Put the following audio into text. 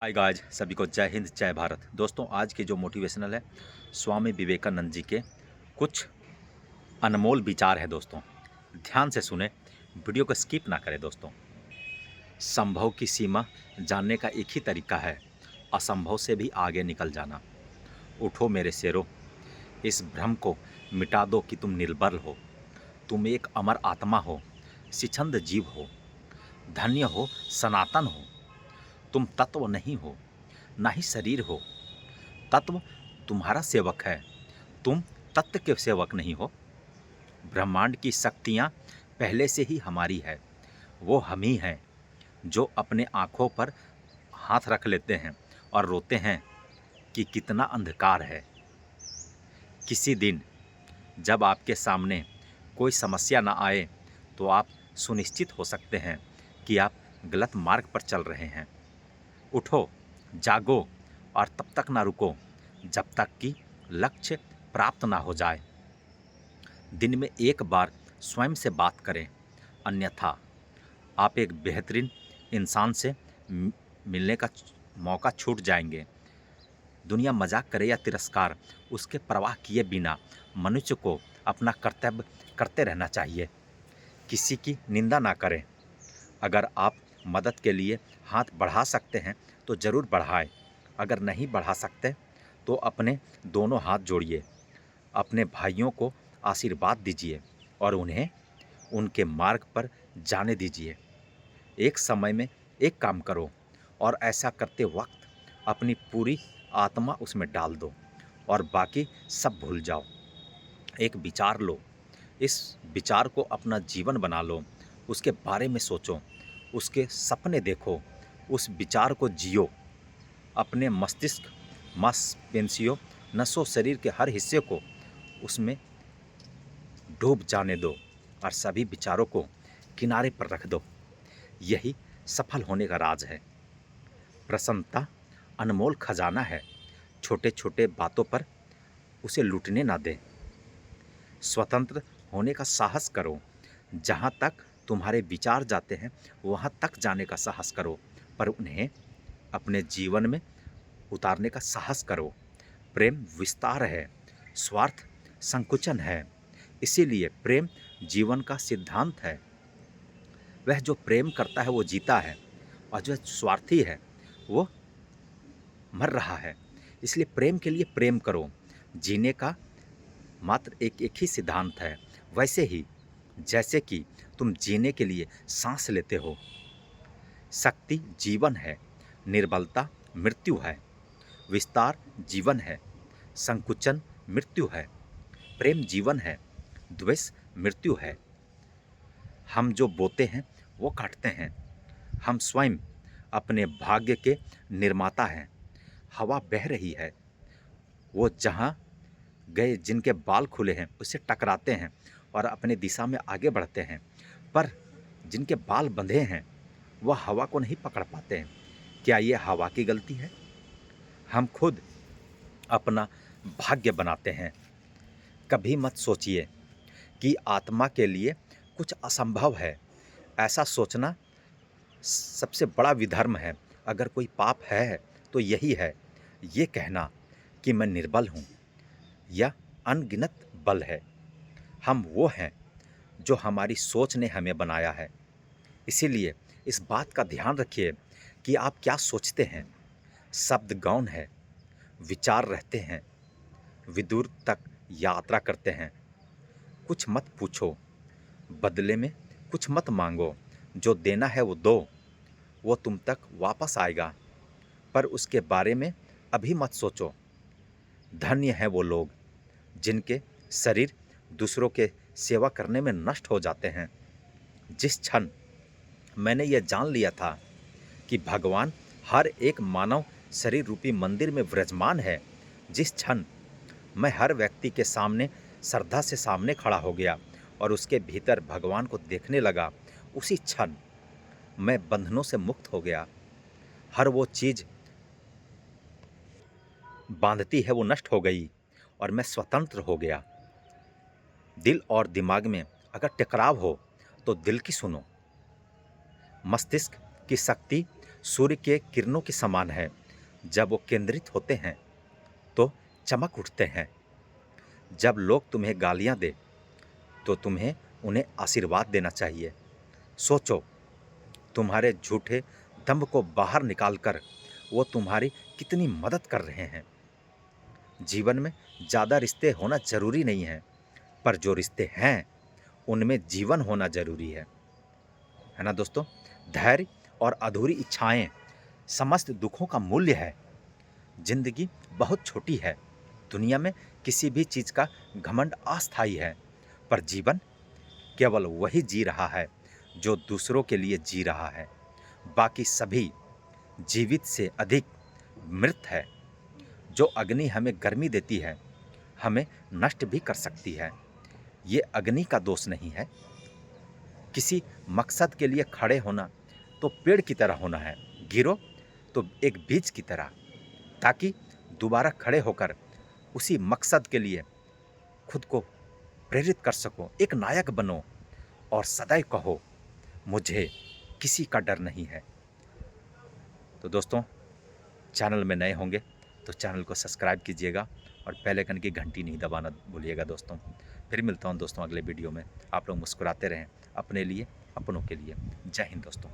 Hi guys, सभी को जय हिंद जय भारत। दोस्तों, आज के जो मोटिवेशनल है स्वामी विवेकानंद जी के कुछ अनमोल विचार है। दोस्तों, ध्यान से सुने, वीडियो को स्किप ना करें। दोस्तों, संभव की सीमा जानने का एक ही तरीका है, असंभव से भी आगे निकल जाना। उठो मेरे शेरों, इस भ्रम को मिटा दो कि तुम निर्बल हो। तुम एक अमर आत्मा हो, स्वच्छंद जीव हो, धन्य हो, सनातन हो। तुम तत्व नहीं हो, ना ही शरीर हो। तत्व तुम्हारा सेवक है, तुम तत्व के सेवक नहीं हो। ब्रह्मांड की शक्तियाँ पहले से ही हमारी है। वो हम ही हैं जो अपने आँखों पर हाथ रख लेते हैं और रोते हैं कि कितना अंधकार है। किसी दिन जब आपके सामने कोई समस्या ना आए तो आप सुनिश्चित हो सकते हैं कि आप गलत मार्ग पर चल रहे हैं। उठो, जागो और तब तक ना रुको जब तक कि लक्ष्य प्राप्त ना हो जाए। दिन में एक बार स्वयं से बात करें, अन्यथा आप एक बेहतरीन इंसान से मिलने का मौका छूट जाएंगे। दुनिया मजाक करे या तिरस्कार, उसके परवाह किए बिना मनुष्य को अपना कर्तव्य करते रहना चाहिए। किसी की निंदा ना करें। अगर आप मदद के लिए हाथ बढ़ा सकते हैं तो ज़रूर बढ़ाएं। अगर नहीं बढ़ा सकते तो अपने दोनों हाथ जोड़िए। अपने भाइयों को आशीर्वाद दीजिए और उन्हें उनके मार्ग पर जाने दीजिए। एक समय में एक काम करो और ऐसा करते वक्त अपनी पूरी आत्मा उसमें डाल दो और बाकी सब भूल जाओ। एक विचार लो, इस विचार को अपना जीवन बना लो, उसके बारे में सोचो, उसके सपने देखो, उस विचार को जियो। अपने मस्तिष्क, मांसपेशियों, नसों, शरीर के हर हिस्से को उसमें डूब जाने दो और सभी विचारों को किनारे पर रख दो। यही सफल होने का राज है। प्रसन्नता अनमोल खजाना है। छोटे छोटे बातों पर उसे लूटने ना दें। स्वतंत्र होने का साहस करो। जहाँ तक तुम्हारे विचार जाते हैं वहाँ तक जाने का साहस करो, पर उन्हें अपने जीवन में उतारने का साहस करो। प्रेम विस्तार है, स्वार्थ संकुचन है। इसीलिए प्रेम जीवन का सिद्धांत है। वह जो प्रेम करता है वो जीता है, और जो स्वार्थी है वो मर रहा है। इसलिए प्रेम के लिए प्रेम करो। जीने का मात्र एक ही सिद्धांत है। वैसे ही जैसे कि तुम जीने के लिए सांस लेते हो। शक्ति जीवन है, निर्बलता मृत्यु है। विस्तार जीवन है, संकुचन मृत्यु है। प्रेम जीवन है, द्वेष मृत्यु है। हम जो बोते हैं वो काटते हैं। हम स्वयं अपने भाग्य के निर्माता हैं। हवा बह रही है, वो जहाँ गए जिनके बाल खुले हैं उससे टकराते हैं और अपने दिशा में आगे बढ़ते हैं, पर जिनके बाल बंधे हैं वह हवा को नहीं पकड़ पाते हैं। क्या ये हवा की गलती है? हम खुद अपना भाग्य बनाते हैं। कभी मत सोचिए कि आत्मा के लिए कुछ असंभव है। ऐसा सोचना सबसे बड़ा विधर्म है। अगर कोई पाप है तो यही है, ये कहना कि मैं निर्बल हूँ। यह अनगिनत बल है। हम वो हैं जो हमारी सोच ने हमें बनाया है। इसीलिए इस बात का ध्यान रखिए कि आप क्या सोचते हैं। शब्द गौण है, विचार रहते हैं, विदूर तक यात्रा करते हैं। कुछ मत पूछो, बदले में कुछ मत मांगो। जो देना है वो दो, वो तुम तक वापस आएगा, पर उसके बारे में अभी मत सोचो। धन्य है वो लोग जिनके शरीर दूसरों के सेवा करने में नष्ट हो जाते हैं। जिस क्षण मैंने यह जान लिया था कि भगवान हर एक मानव शरीर रूपी मंदिर में विराजमान है, जिस क्षण मैं हर व्यक्ति के सामने श्रद्धा से सामने खड़ा हो गया और उसके भीतर भगवान को देखने लगा, उसी क्षण मैं बंधनों से मुक्त हो गया। हर वो चीज़ बांधती है वो नष्ट हो गई और मैं स्वतंत्र हो गया। दिल और दिमाग में अगर टकराव हो तो दिल की सुनो। मस्तिष्क की शक्ति सूर्य के किरणों के समान है। जब वो केंद्रित होते हैं तो चमक उठते हैं। जब लोग तुम्हें गालियाँ दें तो तुम्हें उन्हें आशीर्वाद देना चाहिए। सोचो, तुम्हारे झूठे दम्भ को बाहर निकालकर वो तुम्हारी कितनी मदद कर रहे हैं। जीवन में ज़्यादा रिश्ते होना ज़रूरी नहीं है, पर जो रिश्ते हैं उनमें जीवन होना ज़रूरी है ना दोस्तों। धैर्य और अधूरी इच्छाएं समस्त दुखों का मूल्य है। जिंदगी बहुत छोटी है। दुनिया में किसी भी चीज़ का घमंड अस्थायी है, पर जीवन केवल वही जी रहा है जो दूसरों के लिए जी रहा है। बाकी सभी जीवित से अधिक मृत है। जो अग्नि हमें गर्मी देती है, हमें नष्ट भी कर सकती है। ये अग्नि का दोष नहीं है। किसी मकसद के लिए खड़े होना तो पेड़ की तरह होना है, गिरो तो एक बीज की तरह, ताकि दोबारा खड़े होकर उसी मकसद के लिए खुद को प्रेरित कर सको। एक नायक बनो और सदैव कहो, मुझे किसी का डर नहीं है। तो दोस्तों, चैनल में नए होंगे तो चैनल को सब्सक्राइब कीजिएगा और बेल आइकन की घंटी नहीं दबाना भूलिएगा दोस्तों। फिर मिलता हूँ दोस्तों अगले वीडियो में। आप लोग मुस्कुराते रहें, अपने लिए, अपनों के लिए। जय हिंद दोस्तों।